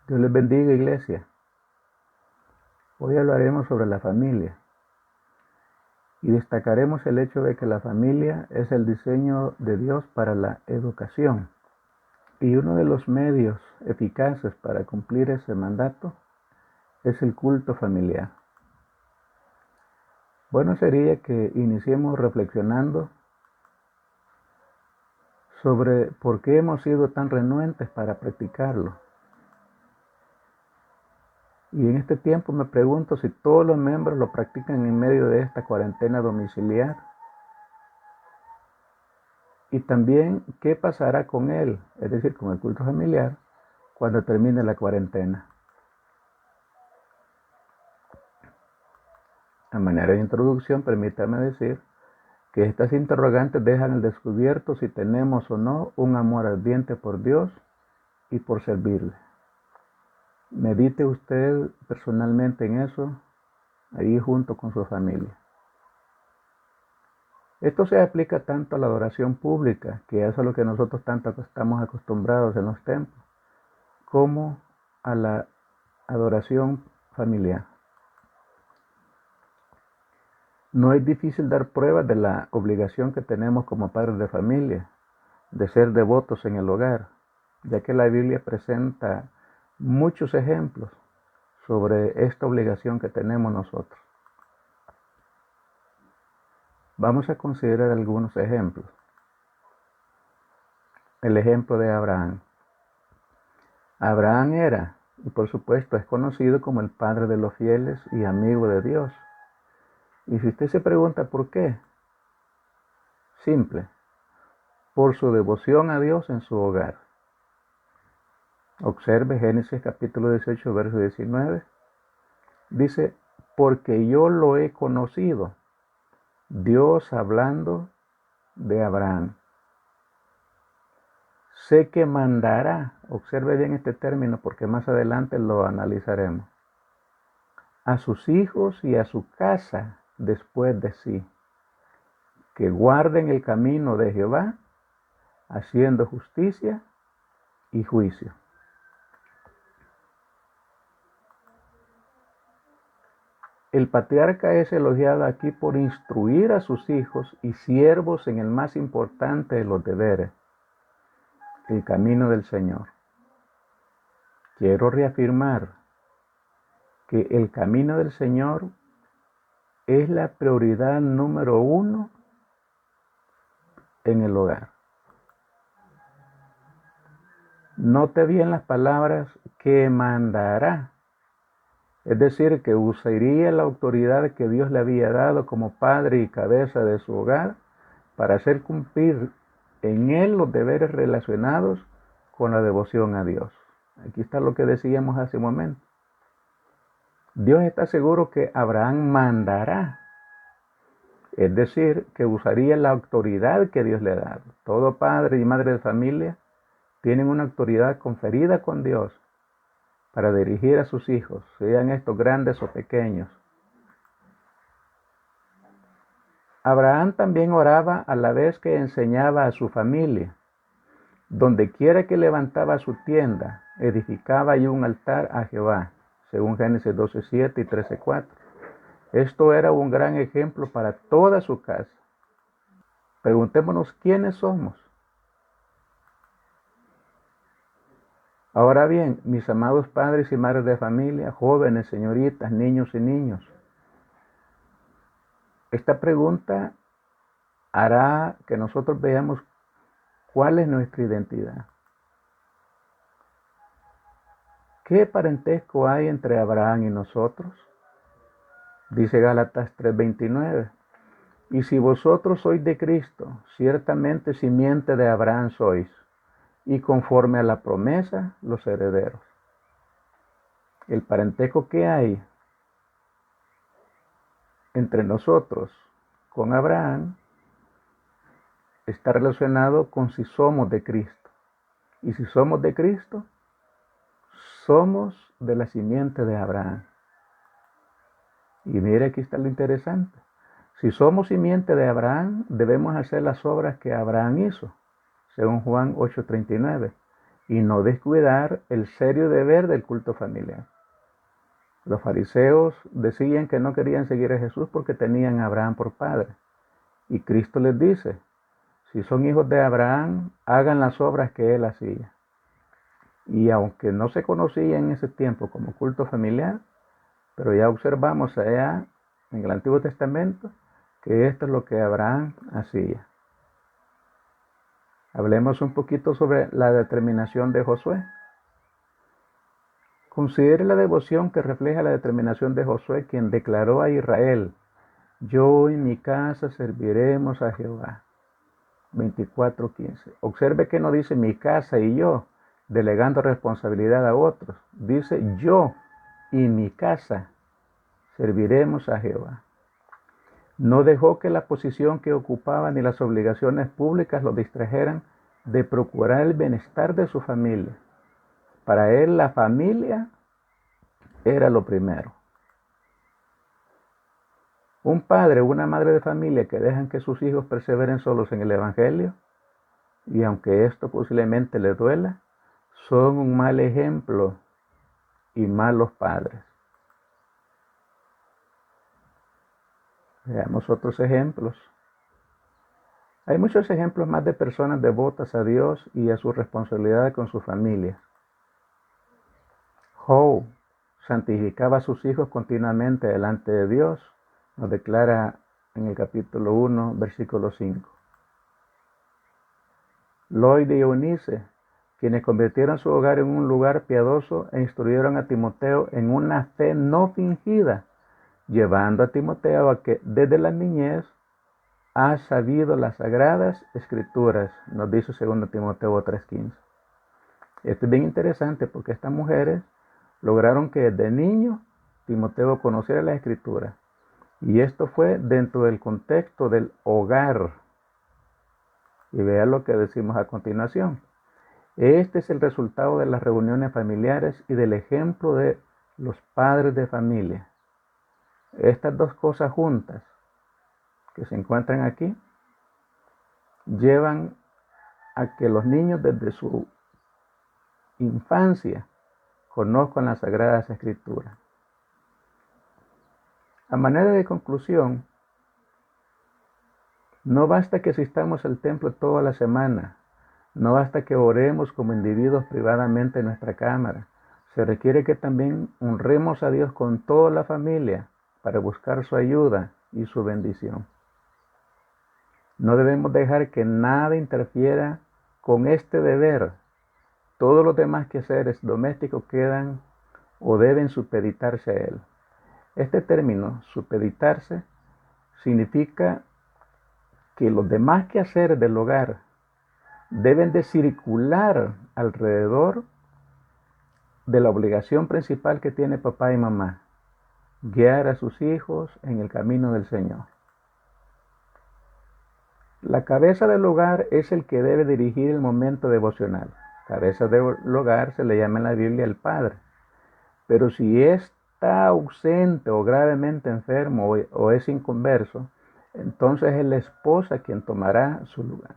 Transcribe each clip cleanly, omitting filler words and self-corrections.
Dios les bendiga, iglesia. Hoy hablaremos sobre la familia y destacaremos el hecho de que la familia es el diseño de Dios para la educación. Y uno de los medios eficaces para cumplir ese mandato es el culto familiar. Bueno sería que iniciemos reflexionando sobre por qué hemos sido tan renuentes para practicarlo. Y en este tiempo me pregunto si todos los miembros lo practican en medio de esta cuarentena domiciliar. Y también qué pasará con él, es decir, con el culto familiar, cuando termine la cuarentena. A manera de introducción, permítame decir que estas interrogantes dejan al descubierto si tenemos o no un amor ardiente por Dios y por servirle. Medite usted personalmente en eso, ahí junto con su familia. Esto se aplica tanto a la adoración pública, que es a lo que nosotros tanto estamos acostumbrados en los templos, como a la adoración familiar. No es difícil dar pruebas de la obligación que tenemos como padres de familia de ser devotos en el hogar, ya que la Biblia presenta muchos ejemplos sobre esta obligación que tenemos nosotros. Vamos a considerar algunos ejemplos. El ejemplo de Abraham. Abraham era, y por supuesto es conocido como el padre de los fieles y amigo de Dios. Y si usted se pregunta por qué, simple, por su devoción a Dios en su hogar. Observe Génesis capítulo 18, verso 19. Dice, porque yo lo he conocido. Dios hablando de Abraham. Sé que mandará, observe bien este término porque más adelante lo analizaremos, a sus hijos y a su casa después de sí, que guarden el camino de Jehová, haciendo justicia y juicio. El patriarca es elogiado aquí por instruir a sus hijos y siervos en el más importante de los deberes, el camino del Señor. Quiero reafirmar que el camino del Señor es la prioridad número 1 en el hogar. Note bien las palabras que mandará, es decir, que usaría la autoridad que Dios le había dado como padre y cabeza de su hogar para hacer cumplir en él los deberes relacionados con la devoción a Dios. Aquí está lo que decíamos hace un momento. Dios está seguro que Abraham mandará, es decir, que usaría la autoridad que Dios le ha dado. Todo padre y madre de familia tienen una autoridad conferida con Dios para dirigir a sus hijos, sean estos grandes o pequeños. Abraham también oraba a la vez que enseñaba a su familia. Donde quiera que levantaba su tienda, edificaba allí un altar a Jehová, según Génesis 12:7 y 13:4. Esto era un gran ejemplo para toda su casa. Preguntémonos quiénes somos. Ahora bien, mis amados padres y madres de familia, jóvenes, señoritas, niños y niños, esta pregunta hará que nosotros veamos cuál es nuestra identidad. ¿Qué parentesco hay entre Abraham y nosotros? Dice Gálatas 3:29. Y si vosotros sois de Cristo, ciertamente simiente de Abraham sois, y conforme a la promesa, los herederos. El parentesco que hay entre nosotros con Abraham está relacionado con si somos de Cristo. Y si somos de Cristo, somos de la simiente de Abraham. Y mire, aquí está lo interesante. Si somos simiente de Abraham, debemos hacer las obras que Abraham hizo, según Juan 8:39. y no descuidar el serio deber del culto familiar. Los fariseos decían que no querían seguir a Jesús porque tenían a Abraham por padre. Y Cristo les dice, si son hijos de Abraham, hagan las obras que él hacía. Y aunque no se conocía en ese tiempo como culto familiar, pero ya observamos allá en el Antiguo Testamento que esto es lo que Abraham hacía. Hablemos un poquito sobre la determinación de Josué. Considere la devoción que refleja la determinación de Josué, quien declaró a Israel, yo y mi casa serviremos a Jehová. 24:15. Observe que no dice mi casa y yo, delegando responsabilidad a otros. Dice yo y mi casa serviremos a Jehová. No dejó que la posición que ocupaba ni las obligaciones públicas lo distrajeran de procurar el bienestar de su familia. Para él la familia era lo primero. Un padre o una madre de familia que dejan que sus hijos perseveren solos en el Evangelio, y aunque esto posiblemente les duela, son un mal ejemplo y malos padres. Veamos otros ejemplos. Hay muchos ejemplos más de personas devotas a Dios y a su responsabilidad con su familia. Job santificaba a sus hijos continuamente delante de Dios, nos declara en el capítulo 1, versículo 5. Loyd y Eunice, quienes convirtieron su hogar en un lugar piadoso e instruyeron a Timoteo en una fe no fingida, llevando a Timoteo a que desde la niñez ha sabido las sagradas escrituras, nos dice 2 Timoteo 3:15. Esto es bien interesante porque estas mujeres lograron que desde niño Timoteo conociera la escritura. Y esto fue dentro del contexto del hogar. Y vea lo que decimos a continuación. Este es el resultado de las reuniones familiares y del ejemplo de los padres de familia. Estas dos cosas juntas que se encuentran aquí llevan a que los niños desde su infancia conozcan las Sagradas Escrituras. A manera de conclusión, no basta que asistamos al templo toda la semana, no basta que oremos como individuos privadamente en nuestra cámara, se requiere que también honremos a Dios con toda la familia para buscar su ayuda y su bendición. No debemos dejar que nada interfiera con este deber. Todos los demás quehaceres domésticos quedan o deben supeditarse a él. Este término, supeditarse, significa que los demás quehaceres del hogar deben de circular alrededor de la obligación principal que tiene papá y mamá, guiar a sus hijos en el camino del Señor. La cabeza del hogar es el que debe dirigir el momento devocional. Cabeza del hogar se le llama en la Biblia el padre. Pero si está ausente o gravemente enfermo o es inconverso, entonces es la esposa quien tomará su lugar.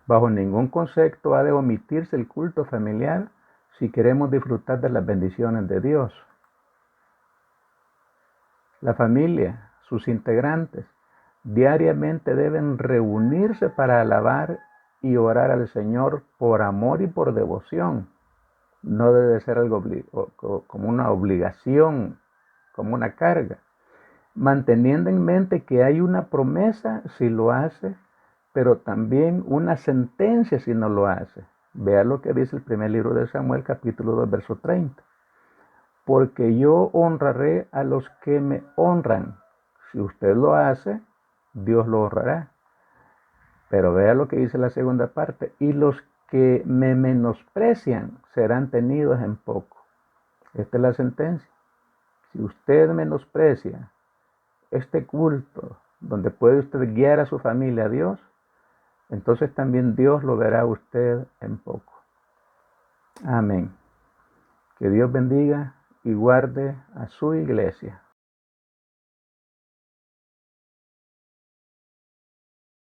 Bajo ningún concepto ha de omitirse el culto familiar si queremos disfrutar de las bendiciones de Dios. La familia, sus integrantes, diariamente deben reunirse para alabar y orar al Señor por amor y por devoción. No debe ser algo como una obligación, como una carga, manteniendo en mente que hay una promesa si lo hace, pero también una sentencia si no lo hace. Vea lo que dice el primer libro de Samuel, capítulo 2, verso 30. Porque yo honraré a los que me honran. Si usted lo hace, Dios lo honrará. Pero vea lo que dice la segunda parte. Y los que me menosprecian serán tenidos en poco. Esta es la sentencia. Si usted menosprecia este culto, donde puede usted guiar a su familia a Dios, entonces también Dios lo verá a usted en poco. Amén. Que Dios bendiga y guarde a su iglesia.